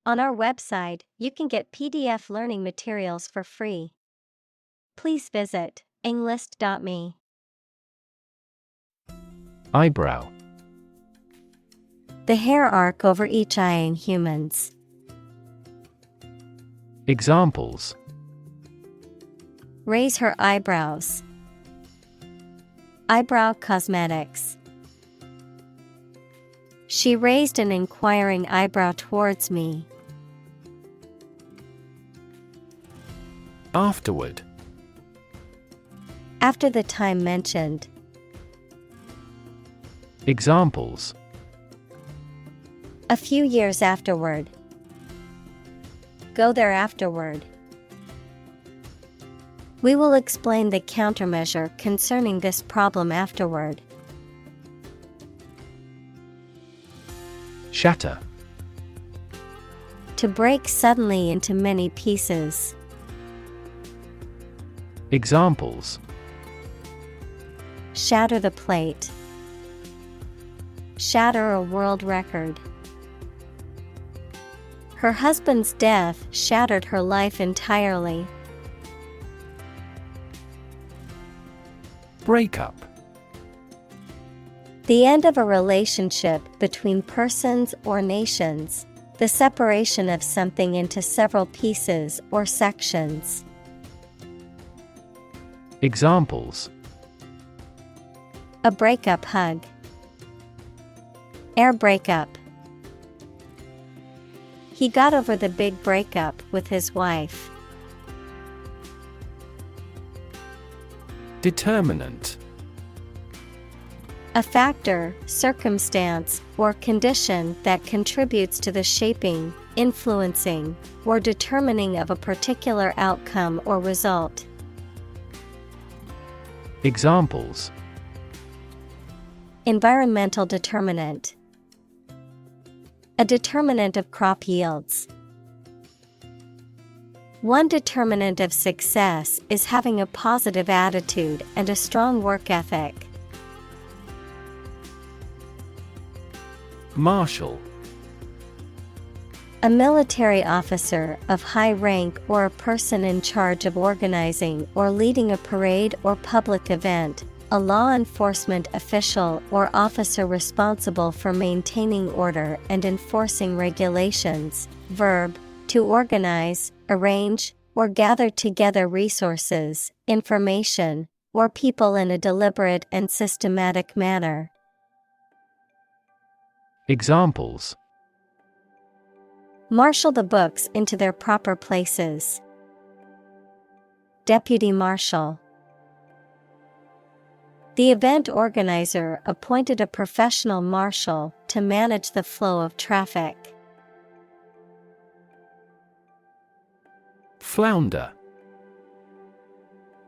On our website, you can get PDF learning materials for free. Please visit englist.me. Eyebrow. The hair arc over each eye in humans. Examples: Raise her eyebrows. Eyebrow cosmetics. She raised an inquiring eyebrow towards me. Afterward. After the time mentioned. Examples: A few years afterward. Go there afterward. We will explain the countermeasure concerning this problem afterward. Shatter. To break suddenly into many pieces. Examples: Shatter the plate. Shatter a world record. Her husband's death shattered her life entirely. Breakup. The end of a relationship between persons or nations. The separation of something into several pieces or sections. Examples: A breakup hug. Air breakup. He got over the big breakup with his wife. Determinant. A factor, circumstance, or condition that contributes to the shaping, influencing, or determining of a particular outcome or result. Examples: Environmental determinant. A determinant of crop yields. One determinant of success is having a positive attitude and a strong work ethic. Marshal. A military officer of high rank or a person in charge of organizing or leading a parade or public event, a law enforcement official or officer responsible for maintaining order and enforcing regulations. Verb, to organize, arrange, or gather together resources, information, or people in a deliberate and systematic manner. Examples: Marshal the books into their proper places. Deputy marshal. The event organizer appointed a professional marshal to manage the flow of traffic. Flounder.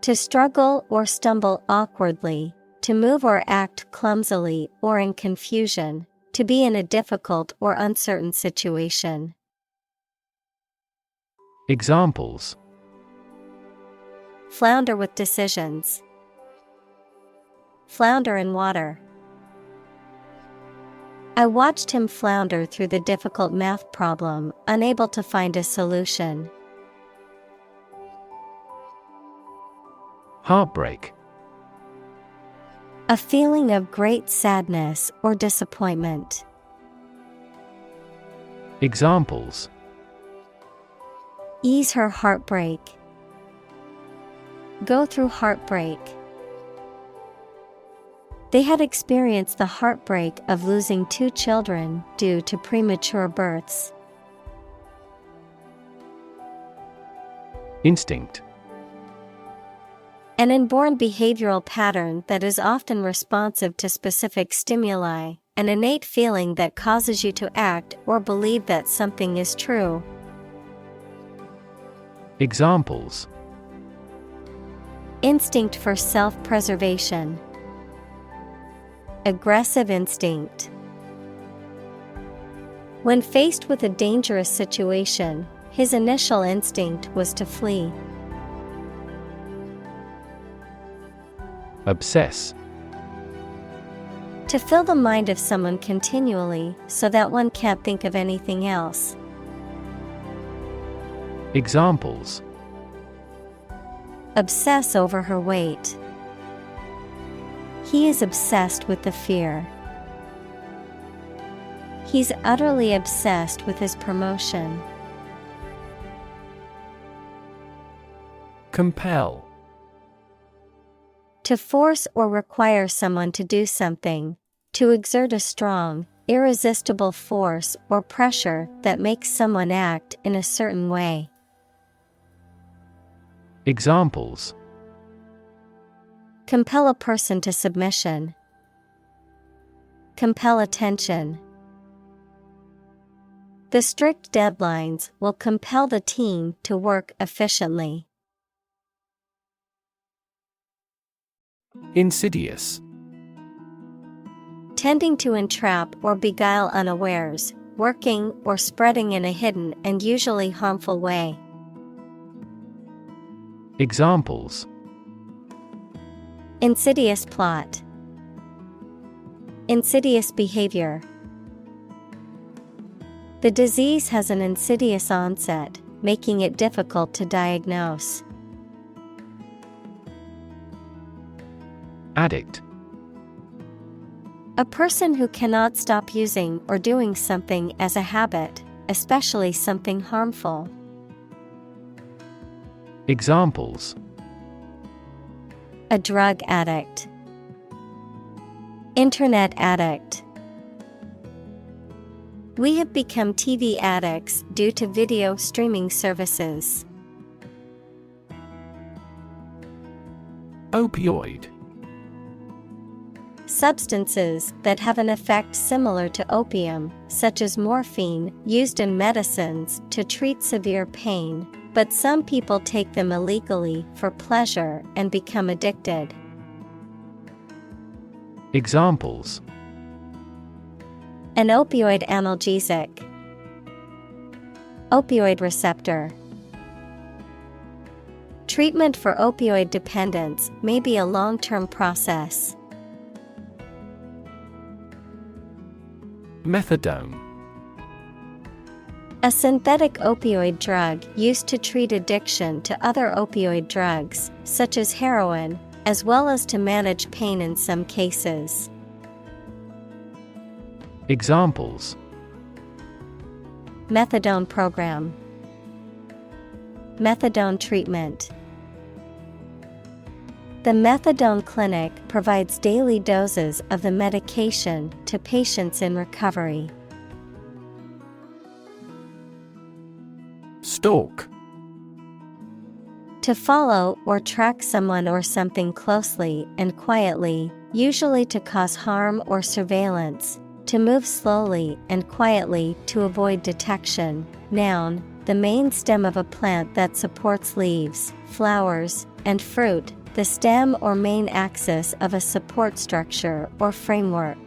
To struggle or stumble awkwardly, to move or act clumsily or in confusion, to be in a difficult or uncertain situation. Examples: Flounder with decisions. Flounder in water. I watched him flounder through the difficult math problem, unable to find a solution. Heartbreak. A feeling of great sadness or disappointment. Examples: Ease her heartbreak. Go through heartbreak. They had experienced the heartbreak of losing 2 children due to premature births. Instinct. An inborn behavioral pattern that is often responsive to specific stimuli, an innate feeling that causes you to act or believe that something is true. Examples: Instinct for self-preservation. Aggressive instinct. When faced with a dangerous situation, his initial instinct was to flee. Obsess. To fill the mind of someone continually so that one can't think of anything else. Examples: obsess over her weight. He is obsessed with the fear. He's utterly obsessed with his promotion. Compel. To force or require someone to do something. To exert a strong, irresistible force or pressure that makes someone act in a certain way. Examples: compel a person to submission. Compel attention. The strict deadlines will compel the team to work efficiently. Insidious. Tending to entrap or beguile unawares, working or spreading in a hidden and usually harmful way. Examples: insidious plot. Insidious behavior. The disease has an insidious onset, making it difficult to diagnose. Addict. A person who cannot stop using or doing something as a habit, especially something harmful. Examples: a drug addict. Internet addict. We have become TV addicts due to video streaming services. Opioid. Substances that have an effect similar to opium, such as morphine, used in medicines to treat severe pain, but some people take them illegally for pleasure and become addicted. Examples: an opioid analgesic. Opioid receptor. Treatment for opioid dependence may be a long-term process. Methadone. A synthetic opioid drug used to treat addiction to other opioid drugs, such as heroin, as well as to manage pain in some cases. Examples: methadone program. Methadone treatment. The methadone clinic provides daily doses of the medication to patients in recovery. Stalk. To follow or track someone or something closely and quietly, usually to cause harm or surveillance. To move slowly and quietly to avoid detection. Noun, the main stem of a plant that supports leaves, flowers, and fruit, the stem or main axis of a support structure or framework.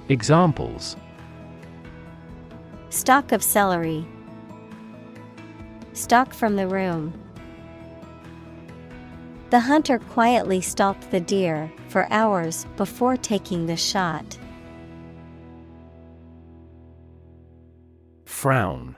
Examples: stalk of celery. Stalk from the room. The hunter quietly stalked the deer for hours before taking the shot. Frown.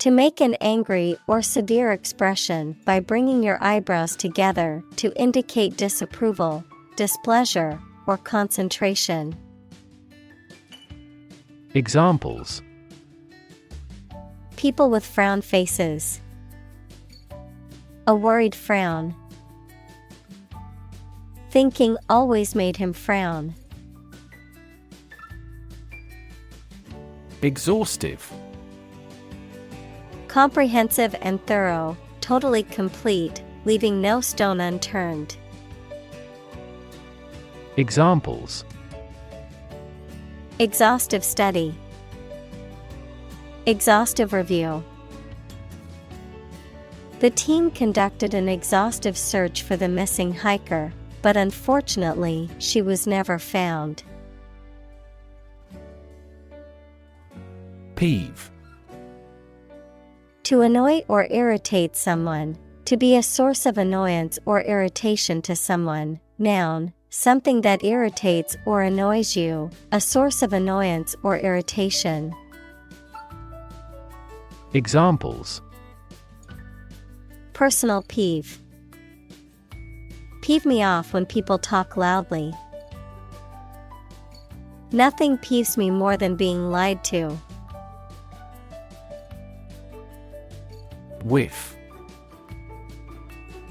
To make an angry or severe expression by bringing your eyebrows together to indicate disapproval, displeasure, or concentration. Examples: people with frown faces. A worried frown. Thinking always made him frown. Exhaustive. Comprehensive and thorough, totally complete, leaving no stone unturned. Examples: exhaustive study. Exhaustive review. The team conducted an exhaustive search for the missing hiker, but unfortunately, she was never found. Peeve. To annoy or irritate someone, to be a source of annoyance or irritation to someone. Noun, something that irritates or annoys you, a source of annoyance or irritation. Examples: personal peeve. Peeve me off when people talk loudly. Nothing peeves me more than being lied to. Whiff.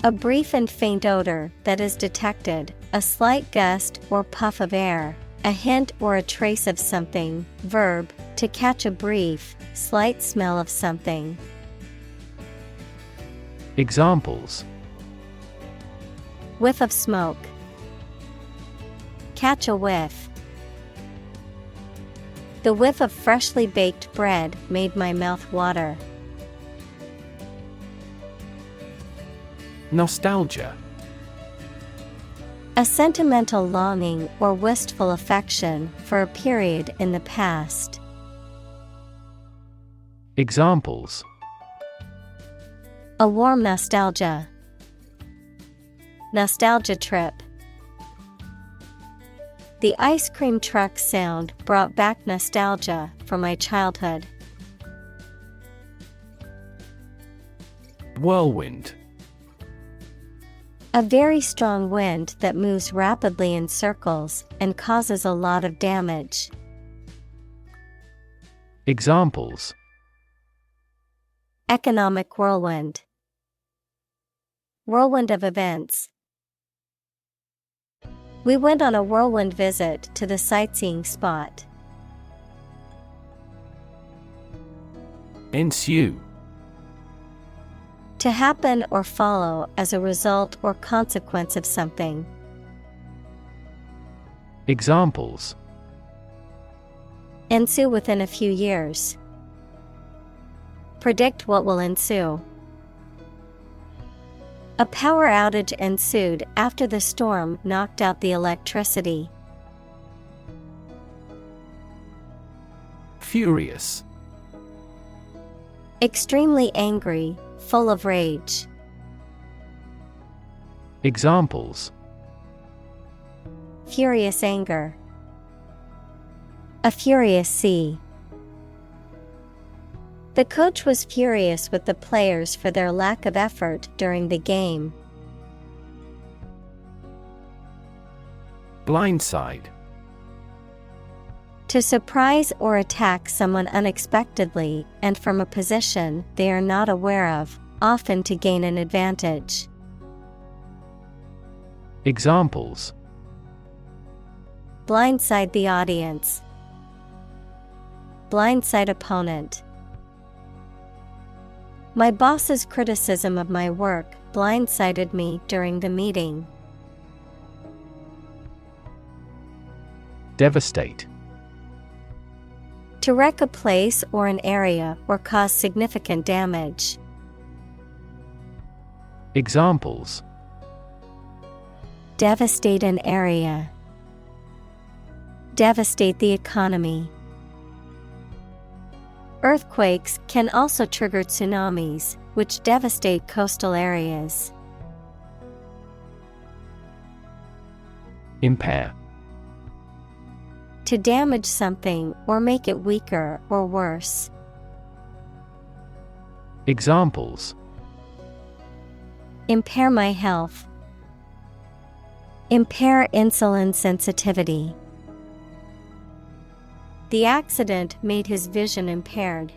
A brief and faint odor that is detected, a slight gust or puff of air, a hint or a trace of something. Verb, to catch a brief, slight smell of something. Examples: Whiff of smoke. Catch a whiff. The whiff of freshly baked bread made my mouth water. Nostalgia. A sentimental longing or wistful affection for a period in the past. Examples: A warm nostalgia. Nostalgia trip. The ice cream truck sound brought back nostalgia from my childhood. Whirlwind. A very strong wind that moves rapidly in circles and causes a lot of damage. Examples: Economic whirlwind. Whirlwind of events. We went on a whirlwind visit to the sightseeing spot. Ensue. To happen or follow as a result or consequence of something. Examples: Ensue within a few years. Predict what will ensue. A power outage ensued after the storm knocked out the electricity. Furious. Extremely angry, full of rage. Examples: Furious anger. A furious sea. The coach was furious with the players for their lack of effort during the game. Blindside. To surprise or attack someone unexpectedly and from a position they are not aware of, often to gain an advantage. Examples: Blindside the audience. Blindside opponent. My boss's criticism of my work blindsided me during the meeting. Devastate. To wreck a place or an area or cause significant damage. Examples: Devastate an area. Devastate the economy. Earthquakes can also trigger tsunamis, which devastate coastal areas. Impair. To damage something or make it weaker or worse. Examples: Impair my health. Impair insulin sensitivity. The accident made his vision impaired.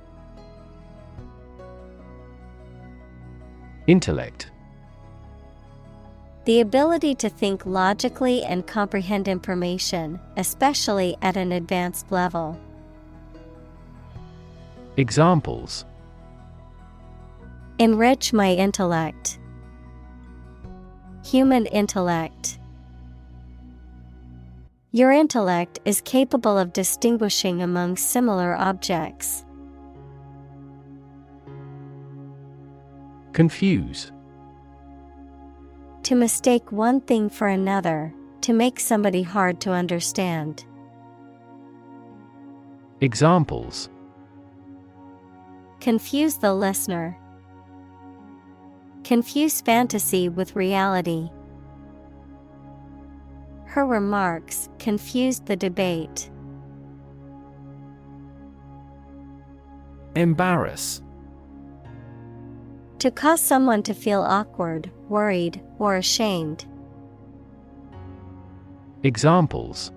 Intellect. The ability to think logically and comprehend information, especially at an advanced level. Examples: Enrich my intellect. Human intellect. Your intellect is capable of distinguishing among similar objects. Confuse. To mistake one thing for another, to make somebody hard to understand. Examples: Confuse the listener. Confuse fantasy with reality. Her remarks confused the debate. Embarrass. To cause someone to feel awkward, worried, or ashamed. Examples: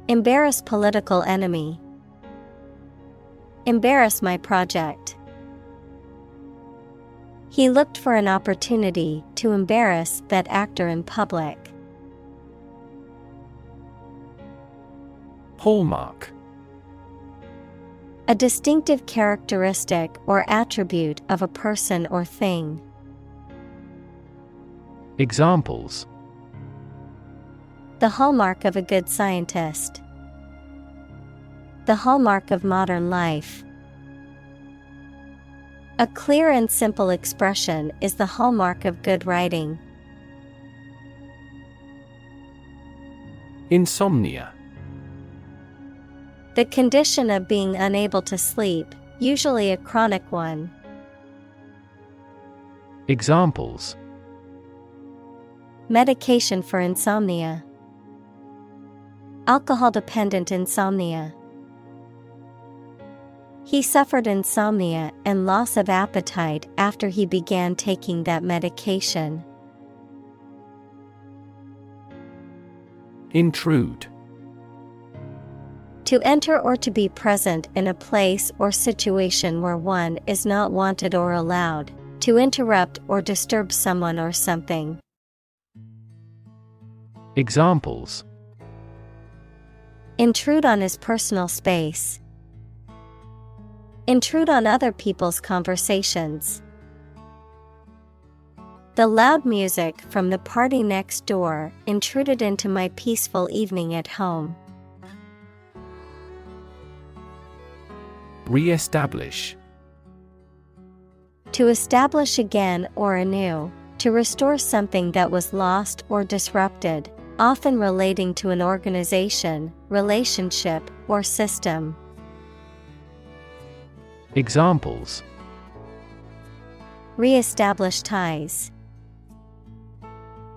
Embarrass political enemy. Embarrass my project. He looked for an opportunity to embarrass that actor in public. Hallmark. A distinctive characteristic or attribute of a person or thing. Examples: The hallmark of a good scientist. The hallmark of modern life. A clear and simple expression is the hallmark of good writing. Insomnia. The condition of being unable to sleep, usually a chronic one. Examples: Medication for insomnia. Alcohol-dependent insomnia. He suffered insomnia and loss of appetite after he began taking that medication. Intrude. To enter or to be present in a place or situation where one is not wanted or allowed. To interrupt or disturb someone or something. Examples: Intrude on his personal space. Intrude on other people's conversations. The loud music from the party next door intruded into my peaceful evening at home. Re-establish. To establish again or anew. To restore something that was lost or disrupted, often relating to an organization, relationship, or system. Examples: Re-establish ties.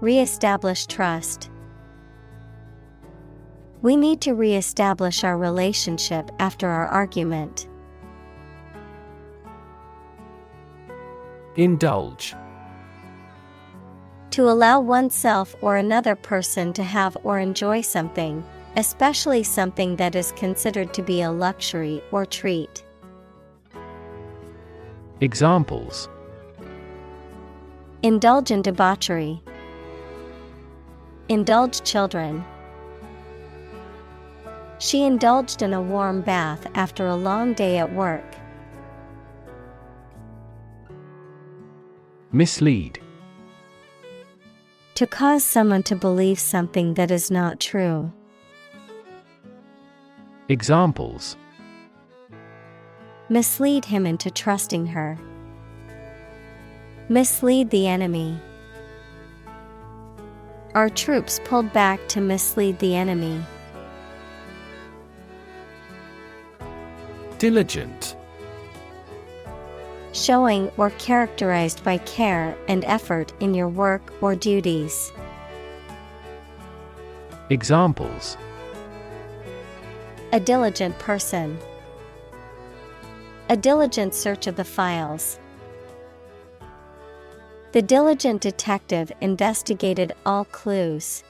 Re-establish trust. We need to re-establish our relationship after our argument. Indulge. To allow oneself or another person to have or enjoy something, especially something that is considered to be a luxury or treat. Examples: Indulge in debauchery. Indulge children. She indulged in a warm bath after a long day at work. Mislead. To cause someone to believe something that is not true. Examples: Mislead him into trusting her. Mislead the enemy. Our troops pulled back to mislead the enemy. Diligent. Showing or characterized by care and effort in your work or duties. Examples: A diligent person. A diligent search of the files. The diligent detective investigated all clues.